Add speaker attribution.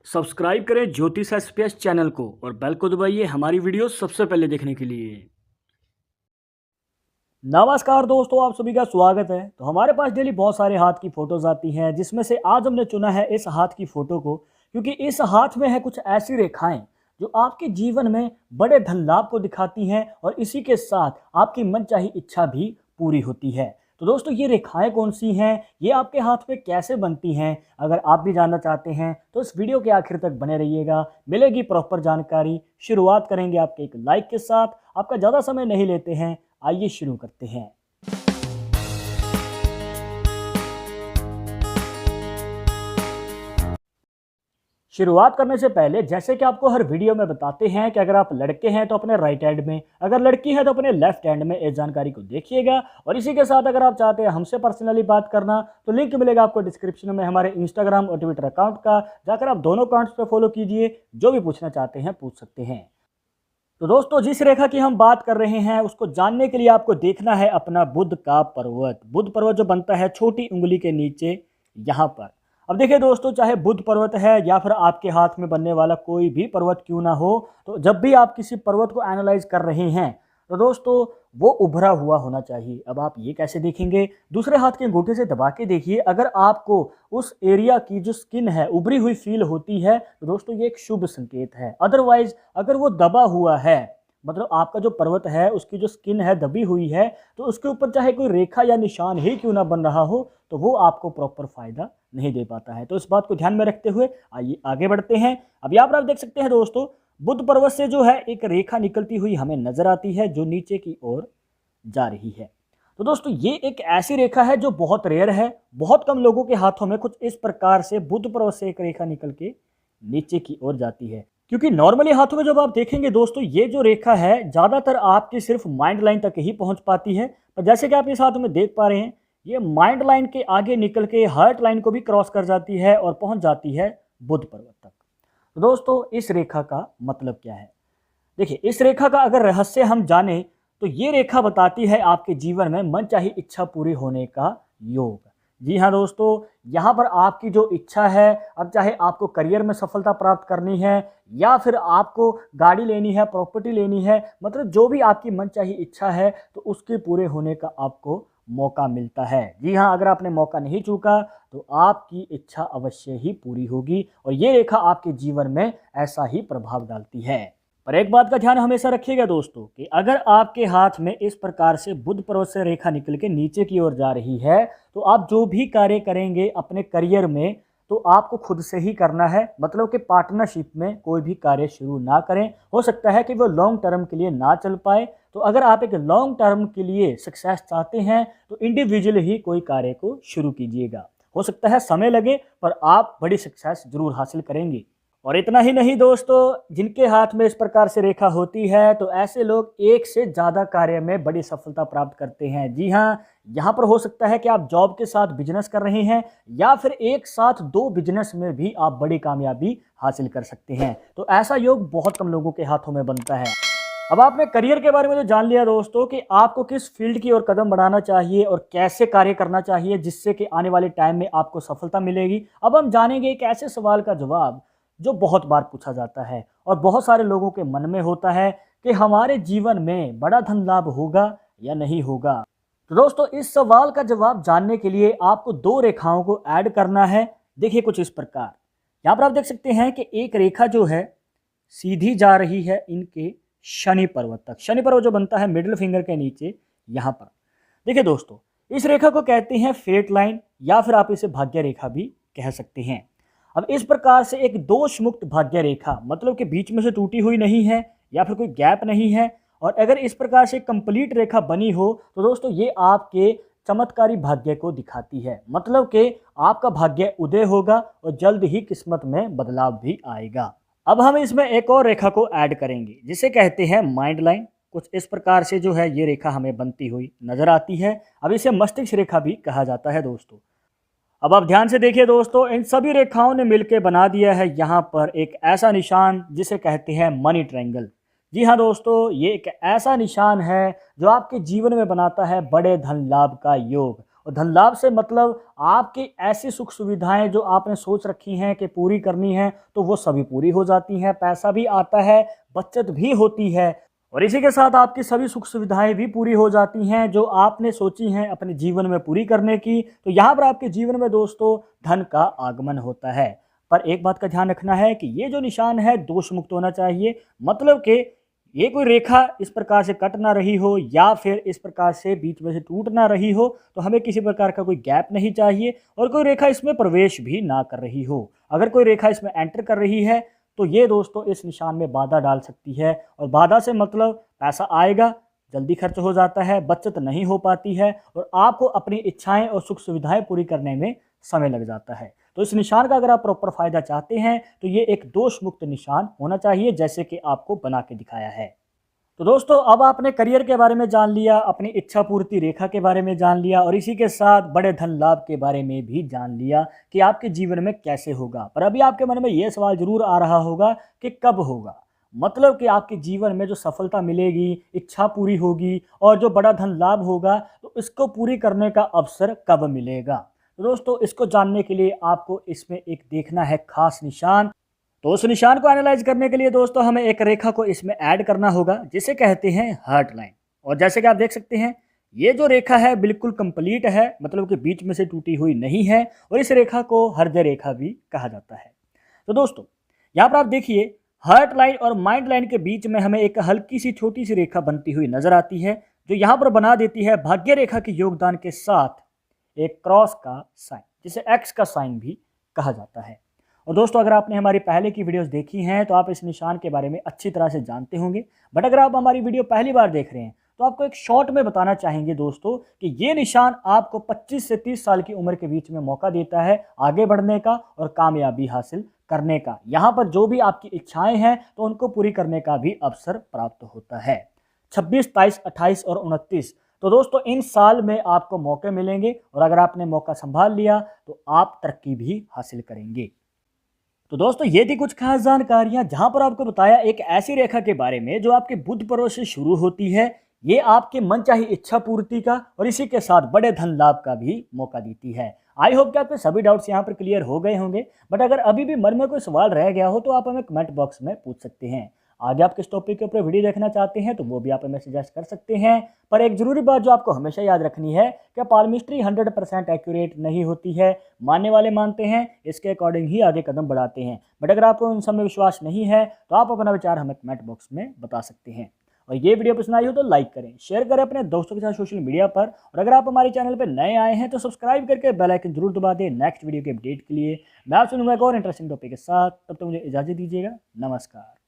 Speaker 1: Subscribe करें ज्योतिष SPS channel को और बेल को दबाइए हमारी वीडियो सबसे पहले देखने के लिए। नमस्कार दोस्तों, आप सभी का स्वागत है। तो हमारे पास डेली बहुत सारे हाथ की फोटोज आती हैं, जिसमें से आज हमने चुना है इस हाथ की फोटो को, क्योंकि इस हाथ में है कुछ ऐसी रेखाएं जो आपके जीवन में बड़े धन लाभ को दिखाती हैं और इसी के साथ आपकी मनचाही इच्छा भी पूरी होती है। तो दोस्तों, ये रेखाएं कौन सी हैं, ये आपके हाथ पे कैसे बनती हैं, अगर आप भी जानना चाहते हैं तो इस वीडियो के आखिर तक बने रहिएगा, मिलेगी प्रॉपर जानकारी। शुरुआत करेंगे आपके एक लाइक के साथ। आपका ज़्यादा समय नहीं लेते हैं, आइए शुरू करते हैं। शुरुआत करने से पहले जैसे कि आपको हर वीडियो में बताते हैं कि अगर आप लड़के हैं तो अपने राइट हैंड में, अगर लड़की है तो अपने लेफ्ट हैंड में इस जानकारी को देखिएगा। और इसी के साथ अगर आप चाहते हैं हमसे पर्सनली बात करना तो लिंक मिलेगा आपको डिस्क्रिप्शन में हमारे इंस्टाग्राम और ट्विटर अकाउंट का, जाकर आप दोनों अकाउंट्स पर फॉलो कीजिए। जो भी पूछना चाहते हैं पूछ सकते हैं। तो दोस्तों, जिस रेखा की हम बात कर रहे हैं उसको जानने के लिए आपको देखना है अपना बुध का पर्वत। बुध पर्वत जो बनता है छोटी उंगली के नीचे यहाँ पर। अब देखिए दोस्तों, चाहे बुध पर्वत है या फिर आपके हाथ में बनने वाला कोई भी पर्वत क्यों ना हो, तो जब भी आप किसी पर्वत को एनालाइज कर रहे हैं तो दोस्तों वो उभरा हुआ होना चाहिए। अब आप ये कैसे देखेंगे, दूसरे हाथ के अंगूठे से दबा के देखिए। अगर आपको उस एरिया की जो स्किन है उभरी हुई फील होती है तो दोस्तों ये एक शुभ संकेत है। अदरवाइज अगर वो दबा हुआ है, मतलब आपका जो पर्वत है उसकी जो स्किन है दबी हुई है, तो उसके ऊपर चाहे कोई रेखा या निशान ही क्यों ना बन रहा हो तो वो आपको प्रॉपर फायदा नहीं दे पाता है। तो इस बात को ध्यान में रखते हुए आइए आगे बढ़ते हैं। अब यहाँ पर आप देख सकते हैं दोस्तों, बुध पर्वत से जो है एक रेखा निकलती हुई हमें नजर आती है जो नीचे की ओर जा रही है। तो दोस्तों ये एक ऐसी रेखा है जो बहुत रेयर है, बहुत कम लोगों के हाथों में कुछ इस प्रकार से बुध पर्वत से एक रेखा निकल के नीचे की ओर जाती है। क्योंकि नॉर्मली हाथों में जब आप देखेंगे दोस्तों, ये जो रेखा है ज़्यादातर आपकी सिर्फ माइंड लाइन तक ही पहुंच पाती है। पर जैसे कि आप इस हाथों में देख पा रहे हैं, ये माइंड लाइन के आगे निकल के हार्ट लाइन को भी क्रॉस कर जाती है और पहुंच जाती है बुध पर्वत तक। तो दोस्तों इस रेखा का मतलब क्या है, देखिए इस रेखा का अगर रहस्य हम जाने तो ये रेखा बताती है आपके जीवन में मनचाही इच्छा पूरी होने का योग। जी हाँ दोस्तों, यहाँ पर आपकी जो इच्छा है, अब चाहे आपको करियर में सफलता प्राप्त करनी है या फिर आपको गाड़ी लेनी है, प्रॉपर्टी लेनी है, मतलब जो भी आपकी मनचाही इच्छा है तो उसके पूरे होने का आपको मौका मिलता है। जी हाँ, अगर आपने मौका नहीं चूका तो आपकी इच्छा अवश्य ही पूरी होगी और ये रेखा आपके जीवन में ऐसा ही प्रभाव डालती है। पर एक बात का ध्यान हमेशा रखिएगा दोस्तों कि अगर आपके हाथ में इस प्रकार से बुध पर्वत से रेखा निकल के नीचे की ओर जा रही है तो आप जो भी कार्य करेंगे अपने करियर में तो आपको खुद से ही करना है, मतलब कि पार्टनरशिप में कोई भी कार्य शुरू ना करें। हो सकता है कि वो लॉन्ग टर्म के लिए ना चल पाए, तो अगर आप एक लॉन्ग टर्म के लिए सक्सेस चाहते हैं तो इंडिविजुअल ही कोई कार्य को शुरू कीजिएगा। हो सकता है समय लगे पर आप बड़ी सक्सेस जरूर हासिल करेंगे। और इतना ही नहीं दोस्तों, जिनके हाथ में इस प्रकार से रेखा होती है तो ऐसे लोग एक से ज़्यादा कार्य में बड़ी सफलता प्राप्त करते हैं। जी हाँ, यहाँ पर हो सकता है कि आप जॉब के साथ बिजनेस कर रहे हैं या फिर एक साथ दो बिजनेस में भी आप बड़ी कामयाबी हासिल कर सकते हैं। तो ऐसा योग बहुत कम लोगों के हाथों में बनता है। अब आपने करियर के बारे में तो जान लिया दोस्तों कि आपको किस फील्ड की ओर कदम बढ़ाना चाहिए और कैसे कार्य करना चाहिए जिससे कि आने वाले टाइम में आपको सफलता मिलेगी। अब हम जानेंगे एक ऐसे सवाल का जवाब जो बहुत बार पूछा जाता है और बहुत सारे लोगों के मन में होता है कि हमारे जीवन में बड़ा धन लाभ होगा या नहीं होगा। तो दोस्तों इस सवाल का जवाब जानने के लिए आपको दो रेखाओं को ऐड करना है। देखिए कुछ इस प्रकार, यहाँ पर आप देख सकते हैं कि एक रेखा जो है सीधी जा रही है इनके शनि पर्वत तक। शनि पर्वत जो बनता है मिडिल फिंगर के नीचे यहाँ पर। देखिए दोस्तों, इस रेखा को कहते हैं फेट लाइन या फिर आप इसे भाग्य रेखा भी कह सकते हैं। अब इस प्रकार से एक दोष मुक्त भाग्य रेखा, मतलब कि बीच में से टूटी हुई नहीं है या फिर कोई गैप नहीं है, और अगर इस प्रकार से कंप्लीट रेखा बनी हो तो दोस्तों ये आपके चमत्कारी भाग्य को दिखाती है, मतलब कि आपका भाग्य उदय होगा और जल्द ही किस्मत में बदलाव भी आएगा। अब हम इसमें एक और रेखा को ऐड करेंगे जिसे कहते हैं माइंड लाइन। कुछ इस प्रकार से जो है ये रेखा हमें बनती हुई नजर आती है। अब इसे मस्तिष्क रेखा भी कहा जाता है दोस्तों। अब आप ध्यान से देखिए दोस्तों, इन सभी रेखाओं ने मिलकर बना दिया है यहाँ पर एक ऐसा निशान जिसे कहते हैं मनी ट्रायंगल। जी हाँ दोस्तों, ये एक ऐसा निशान है जो आपके जीवन में बनाता है बड़े धन लाभ का योग। और धन लाभ से मतलब आपकी ऐसी सुख सुविधाएं जो आपने सोच रखी हैं कि पूरी करनी है तो वो सभी पूरी हो जाती हैं, पैसा भी आता है, बचत भी होती है और इसी के साथ आपकी सभी सुख सुविधाएं भी पूरी हो जाती हैं जो आपने सोची हैं अपने जीवन में पूरी करने की। तो यहाँ पर आपके जीवन में दोस्तों धन का आगमन होता है। पर एक बात का ध्यान रखना है कि ये जो निशान है दोष मुक्त होना चाहिए, मतलब कि ये कोई रेखा इस प्रकार से कट ना रही हो या फिर इस प्रकार से बीच में से टूट ना रही हो, तो हमें किसी प्रकार का कोई गैप नहीं चाहिए और कोई रेखा इसमें प्रवेश भी ना कर रही हो। अगर कोई रेखा इसमें एंटर कर रही है तो ये दोस्तों इस निशान में बाधा डाल सकती है और बाधा से मतलब पैसा आएगा, जल्दी खर्च हो जाता है, बचत नहीं हो पाती है और आपको अपनी इच्छाएं और सुख सुविधाएं पूरी करने में समय लग जाता है। तो इस निशान का अगर आप प्रॉपर फायदा चाहते हैं तो ये एक दोष मुक्त निशान होना चाहिए जैसे कि आपको बना के दिखाया है। तो दोस्तों अब आपने करियर के बारे में जान लिया, अपनी इच्छा पूर्ति रेखा के बारे में जान लिया और इसी के साथ बड़े धन लाभ के बारे में भी जान लिया कि आपके जीवन में कैसे होगा। पर अभी आपके मन में यह सवाल जरूर आ रहा होगा कि कब होगा, मतलब कि आपके जीवन में जो सफलता मिलेगी, इच्छा पूरी होगी और जो बड़ा धन लाभ होगा तो इसको पूरी करने का अवसर कब मिलेगा। तो दोस्तों इसको जानने के लिए आपको इसमें एक देखना है खास निशान। तो उस निशान को एनालाइज करने के लिए दोस्तों हमें एक रेखा को इसमें ऐड करना होगा जिसे कहते हैं हार्ट लाइन। और जैसे कि आप देख सकते हैं ये जो रेखा है बिल्कुल कंप्लीट है, मतलब कि बीच में से टूटी हुई नहीं है और इस रेखा को हृदय रेखा भी कहा जाता है। तो दोस्तों यहाँ पर आप देखिए हार्ट लाइन और माइंड लाइन के बीच में हमें एक हल्की सी छोटी सी रेखा बनती हुई नजर आती है जो यहाँ पर बना देती है भाग्य रेखा के योगदान के साथ एक क्रॉस का साइन जिसे एक्स का साइन भी कहा जाता है। और दोस्तों अगर आपने हमारी पहले की वीडियोस देखी हैं तो आप इस निशान के बारे में अच्छी तरह से जानते होंगे, बट अगर आप हमारी वीडियो पहली बार देख रहे हैं तो आपको एक शॉर्ट में बताना चाहेंगे दोस्तों कि ये निशान आपको 25 से 30 साल की उम्र के बीच में मौका देता है आगे बढ़ने का और कामयाबी हासिल करने का। यहाँ पर जो भी आपकी इच्छाएं हैं तो उनको पूरी करने का भी अवसर प्राप्त होता है। 26, 23, 28 और 29 तो दोस्तों इन साल में आपको मौके मिलेंगे और अगर आपने मौका संभाल लिया तो आप तरक्की भी हासिल करेंगे। तो दोस्तों ये थी कुछ खास जानकारियां जहां पर आपको बताया एक ऐसी रेखा के बारे में जो आपके बुध पर्व से शुरू होती है। ये आपके मनचाही इच्छा पूर्ति का और इसी के साथ बड़े धन लाभ का भी मौका देती है। आई होप कि आपके सभी डाउट्स यहाँ पर क्लियर हो गए होंगे, बट अगर अभी भी मन में कोई सवाल रह गया हो तो आप हमें कमेंट बॉक्स में पूछ सकते हैं। आगे आप किस टॉपिक के ऊपर वीडियो देखना चाहते हैं तो वो भी आप हमें सजेस्ट कर सकते हैं। पर एक जरूरी बात जो आपको हमेशा याद रखनी है कि पालमिस्ट्री 100% एक्यूरेट नहीं होती है। मानने वाले मानते हैं, इसके अकॉर्डिंग ही आगे कदम बढ़ाते हैं, बट अगर आपको उन सब में विश्वास नहीं है तो आप अपना विचार हमें कमेंट बॉक्स में बता सकते हैं। और ये वीडियो पसंद आई हो तो लाइक करें, शेयर करें अपने दोस्तों के साथ सोशल मीडिया पर और अगर आप हमारे चैनल पर नए आए हैं तो सब्सक्राइब करके बेल आइकन जरूर दबा दें नेक्स्ट वीडियो के अपडेट के लिए। मैं आपसे मिलूंगा एक और इंटरेस्टिंग टॉपिक के साथ, तब तक मुझे इजाजत दीजिएगा। नमस्कार।